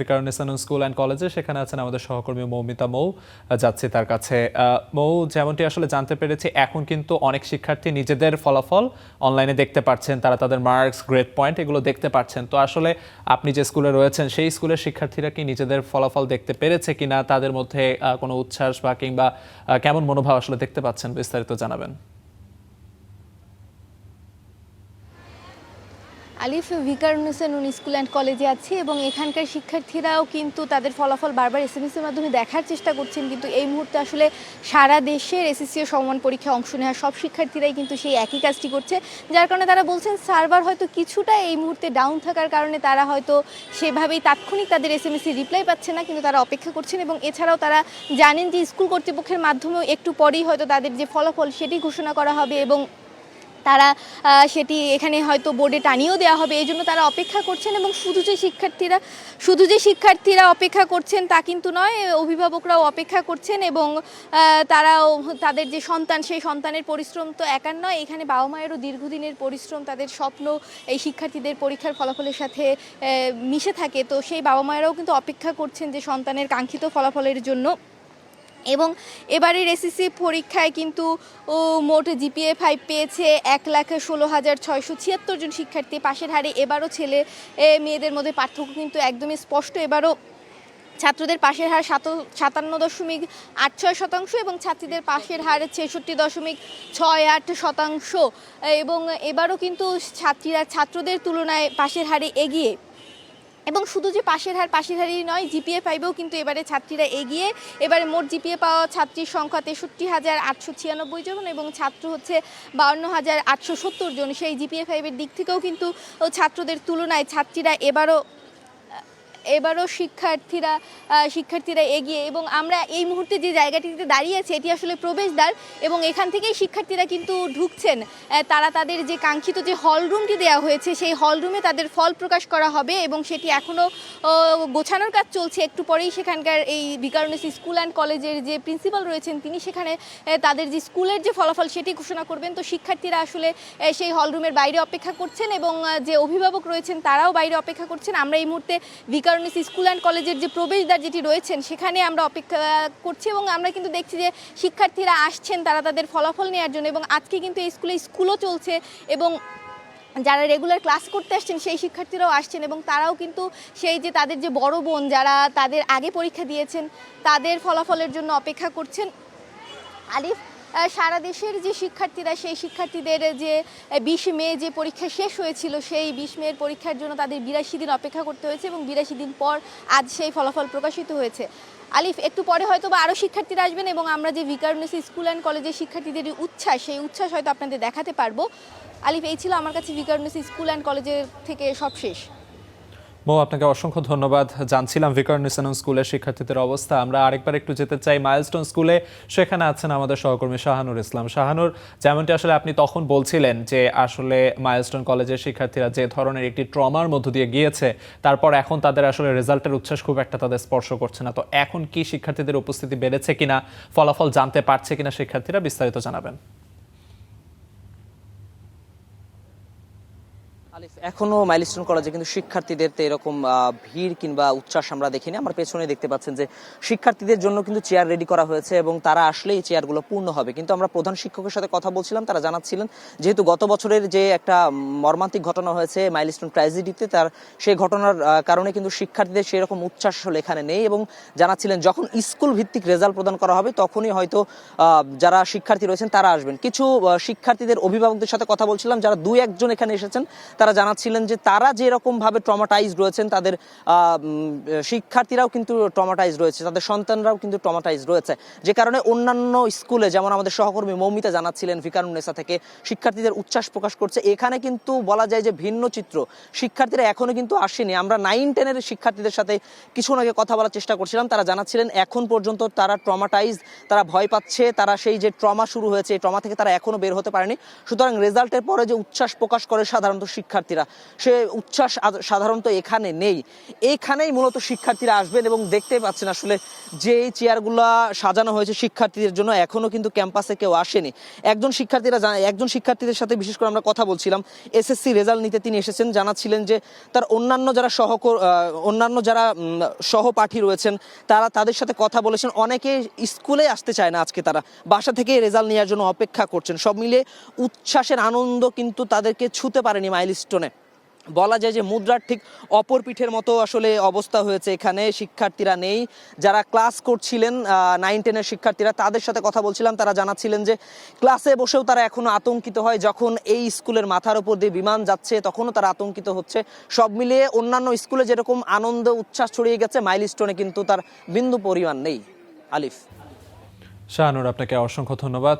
Viqarunnisa school and কলেজে সেখানে আছেন আমাদের সহকর্মী মৌমিতা মৌ। যাচ্ছি তার কাছে। মৌ, যেমনটি আসলে জানতে পেরেছি, এখন কিন্তু অনেক শিক্ষার্থী নিজেদের ফলাফল অনলাইনে দেখতে পাচ্ছেন, তারা তাদের মার্কস, গ্রেড পয়েন্ট এগুলো দেখতে পাচ্ছেন। তো আসলে আপনি যে স্কুলে রয়েছেন সেই স্কুলের শিক্ষার্থীরা কি নিজেদের ফলাফল দেখতে পেরেছে কিনা, তাদের মধ্যে কোনো উচ্ছ্বাস বা কিংবা কেমন মনোভাব আসলে দেখতে পাচ্ছেন, বিস্তারিত জানাবেন। আলিফ, ভিকারুননিসা স্কুল অ্যান্ড কলেজে আছি এবং এখানকার শিক্ষার্থীরাও কিন্তু তাদের ফলাফল বারবার এসএমএসের মাধ্যমে দেখার চেষ্টা করছেন, কিন্তু এই মুহূর্তে আসলে সারা দেশের এসএসসি ও সমমান পরীক্ষায় অংশ নেওয়া সব শিক্ষার্থীরাই কিন্তু সেই একই কাজটি করছে, যার কারণে তারা বলছেন সার্ভার হয়তো কিছুটা এই মুহূর্তে ডাউন থাকার কারণে তারা হয়তো সেভাবেই তাৎক্ষণিক তাদের এসএমএসে রিপ্লাই পাচ্ছে না, কিন্তু তারা অপেক্ষা করছেন। এবং এছাড়াও তারা জানেন যে স্কুল কর্তৃপক্ষের মাধ্যমেও একটু পরেই হয়তো তাদের যে ফলাফল সেটি ঘোষণা করা হবে এবং তারা সেটি এখানে হয়তো বোর্ডে টানিয়েও দেওয়া হবে, এই জন্য তারা অপেক্ষা করছেন। এবং শুধু যে শিক্ষার্থীরা অপেক্ষা করছেন তা কিন্তু নয়, অভিভাবকরাও অপেক্ষা করছেন এবং তারাও তাদের যে সন্তান, সেই সন্তানের পরিশ্রম তো একার নয়, এখানে বাবা মায়েরও দীর্ঘদিনের পরিশ্রম, তাদের স্বপ্ন এই শিক্ষার্থীদের পরীক্ষার ফলাফলের সাথে মিশে থাকে। তো সেই বাবা মায়েরাও কিন্তু অপেক্ষা করছেন যে সন্তানের কাঙ্ক্ষিত ফলাফলের জন্য। এবং এবারের এসএসসি পরীক্ষায় কিন্তু মোট জিপিএ 5 পেয়েছে 1,16,676 জন শিক্ষার্থী। পাশের হারে এবারও ছেলে মেয়েদের মধ্যে পার্থক্য কিন্তু একদমই স্পষ্ট। এবারও ছাত্রদের পাশের হার 57.86% এবং ছাত্রীদের পাশের হার 66.68%। এবং এবারও কিন্তু ছাত্রদের তুলনায় পাশের হারে এগিয়ে। এবং শুধু যে পাশের হারই নয়, জিপিএ 5-এও কিন্তু এবারে ছাত্রীরা এগিয়ে। এবারে মোট জিপিএ পাওয়া ছাত্রীর সংখ্যা 63,896 জন এবং ছাত্র হচ্ছে 52,870 জন। সেই জিপিএ 5-এর দিক থেকেও কিন্তু ছাত্রদের তুলনায় ছাত্রীরা এবারও শিক্ষার্থীরা এগিয়ে। এবং আমরা এই মুহূর্তে যে জায়গাটিতে দাঁড়িয়ে আছি এটি আসলে প্রবেশদ্বার এবং এখান থেকেই শিক্ষার্থীরা কিন্তু ঢুকছেন। তারা তাদের যে কাঙ্ক্ষিত যে হল রুমটি দেওয়া হয়েছে সেই হল রুমে তাদের ফল প্রকাশ করা হবে এবং সেটি এখনও গোছানোর কাজ চলছে। একটু পরেই সেখানকার এই ভিকারুননিসা স্কুল অ্যান্ড কলেজের যে প্রিন্সিপাল রয়েছেন তিনি সেখানে তাদের যে স্কুলের যে ফলাফল সেটি ঘোষণা করবেন। তো শিক্ষার্থীরা আসলে সেই হল রুমের বাইরে অপেক্ষা করছেন এবং যে অভিভাবক রয়েছেন তারাও বাইরে অপেক্ষা করছেন। আমরা এই মুহূর্তে ভিকারুননিসা স্কুল অ্যান্ড কলেজের যে প্রবেশদ্বার যেটি রয়েছেন সেখানে আমরা অপেক্ষা করছি এবং আমরা কিন্তু দেখছি যে শিক্ষার্থীরা আসছেন তারা তাদের ফলাফল নেওয়ার জন্য। এবং আজকে কিন্তু এই স্কুলও চলছে এবং যারা রেগুলার ক্লাস করতে আসছেন সেই শিক্ষার্থীরাও আসছেন এবং তারাও কিন্তু সেই যে তাদের যে বড় বোন যারা তাদের আগে পরীক্ষা দিয়েছেন তাদের ফলাফলের জন্য অপেক্ষা করছেন। আলিফ, সারা দেশের যে শিক্ষার্থীরা সেই শিক্ষার্থীদের যে 20 মে যে পরীক্ষা শেষ হয়েছিল সেই 20 মের পরীক্ষার জন্য তাদের 82 দিন অপেক্ষা করতে হয়েছে এবং 82 দিন পর আজ সেই ফলাফল প্রকাশিত হয়েছে। আলিফ, একটু পরে হয়তো বা আরও শিক্ষার্থীরা আসবেন এবং আমরা যে ভিকারুননিসা স্কুল অ্যান্ড কলেজের শিক্ষার্থীদের উচ্ছ্বাস সেই উচ্ছ্বাস হয়তো আপনাদের দেখাতে পারবো। আলিফ, এই ছিল আমার কাছে ভিকারুননিসা স্কুল অ্যান্ড কলেজের থেকে সব শেষ। মৌ, আপনাকে অসংখ্য ধন্যবাদ। জানছিলাম ভিকারুননিসা স্কুলের শিক্ষার্থীদের অবস্থা। আমরা আরেকবার একটু যেতে চাই মাইলস্টোন স্কুলে। সেখানে আছেন আমাদের সহকর্মী শাহানুর ইসলাম। শাহানুর, যেমনটি আসলে আপনি তখন বলছিলেন যে আসলে মাইলস্টোন কলেজের শিক্ষার্থীরা যে ধরনের একটি ট্রমার মধ্য দিয়ে গিয়েছে, তারপর এখন তাদের আসলে রেজাল্টের উচ্ছ্বাস খুব একটা তাদের স্পর্শ করছে না। তো এখন কি শিক্ষার্থীদের উপস্থিতি বেড়েছে কিনা, ফলাফল জানতে পারছে কিনা শিক্ষার্থীরা, বিস্তারিত জানাবেন। এখনো মাইলস্টোন কলেজে কিন্তু শিক্ষার্থীদের তো এরকম ভিড় কিংবা উচ্ছ্বাস আমরা দেখিনি। আমার পেছনে দেখতে পাচ্ছেন যে শিক্ষার্থীদের জন্য কিন্তু চেয়ার রেডি করা হয়েছে এবং তারা আসলেই চেয়ারগুলো পূর্ণ হবে। কিন্তু আমরা প্রধান শিক্ষকের সাথে কথা বলছিলাম, তারা জানাচ্ছিলেন যেহেতু গত বছরের যে একটা মর্মান্তিক ঘটনা হয়েছে মাইলস্টোন ট্র্যাজেডিতে, সেই ঘটনার কারণে কিন্তু শিক্ষার্থীদের সেরকম উচ্ছ্বাস আসলে এখানে নেই এবং জানাচ্ছিলেন যখন স্কুল ভিত্তিক রেজাল্ট প্রদান করা হবে তখনই হয়তো যারা শিক্ষার্থী রয়েছেন তারা আসবেন। কিছু শিক্ষার্থীদের অভিভাবকদের সাথে কথা বলছিলাম, যারা 2-1 জন এখানে এসেছেন, তারা জানাচ্ছিলেন যে তারা যেরকম ভাবে ট্রমাটাইজ রয়েছেন তাদের শিক্ষার্থীরাও কিন্তু ট্রমাটাইজ রয়েছে, তাদের সন্তানরাও কিন্তু ট্রমাটাইজ রয়েছে, যে কারণে অন্যান্য স্কুলে যেমন আমাদের সহকর্মী মৌমিতা জানাচ্ছিলেন ভিকারুননিসা থেকে শিক্ষার্থীদের উচ্ছ্বাস প্রকাশ করছে, এখানে কিন্তু বলা যায় যে ভিন্ন চিত্র। শিক্ষার্থীরা এখনো কিন্তু আসেনি। আমরা 9-10 এর শিক্ষার্থীদের সাথে কিছুক্ষণ আগে কথা বলার চেষ্টা করছিলাম, তারা জানাচ্ছিলেন এখন পর্যন্ত তারা ট্রমাটাইজ, তারা ভয় পাচ্ছে, তারা সেই যে ট্রমা শুরু হয়েছে এই ট্রমা থেকে তারা এখনো বের হতে পারেনি। সুতরাং রেজাল্টের পরে যে উচ্ছ্বাস প্রকাশ করে সাধারণত শিক্ষার্থীরা, শিক্ষার্থীরা, সে উচ্ছ্বাস সাধারণত এখানে নেই। এইখানেই মূলত শিক্ষার্থীরা আসবেন এবং দেখতে পাচ্ছেন আসলে যে এই চেয়ারগুলো সাজানো হয়েছে শিক্ষার্থীদের জন্য, এখনো কিন্তু ক্যাম্পাসে কেউ আসেনি। একজন শিক্ষার্থীদের সাথে বিশেষ করে আমরা কথা বলছিলাম, এসএসসি রেজাল্ট নিতে তিনি এসেছেন, জানাচ্ছিলেন যে তার অন্যান্য যারা সহপাঠী রয়েছেন তাদের সাথে কথা বলেছেন, অনেকে স্কুলে আসতে চায় না, আজকে তারা বাসা থেকে রেজাল্ট নেওয়ার জন্য অপেক্ষা করছেন। সব মিলে উচ্ছ্বাসের আনন্দ কিন্তু তাদেরকে ছুতে পারেনি মাইলস্টোনে। বলা যায় যে মুদ্রার ঠিক অপর পিঠের মতো আসলে অবস্থা হয়েছে, এখানে শিক্ষার্থীরা নেই। যারা ক্লাস করছিলেন 9-10 শিক্ষার্থীরা, তাদের সাথে কথা বলছিলাম, তারা জানাচ্ছিলেন যে ক্লাসে বসেও তারা এখনো আতঙ্কিত হয়, যখন এই স্কুলের মাথার উপর দিয়ে বিমান যাচ্ছে তখনও তারা আতঙ্কিত হচ্ছে। সব মিলিয়ে অন্যান্য স্কুলে যেরকম আনন্দ উচ্ছ্বাস ছড়িয়ে গেছে, মাইলস্টোনে কিন্তু তার বিন্দু পরিমাণ নেই। আলিফ। শাহানুর, আপনাকে অসংখ্য ধন্যবাদ।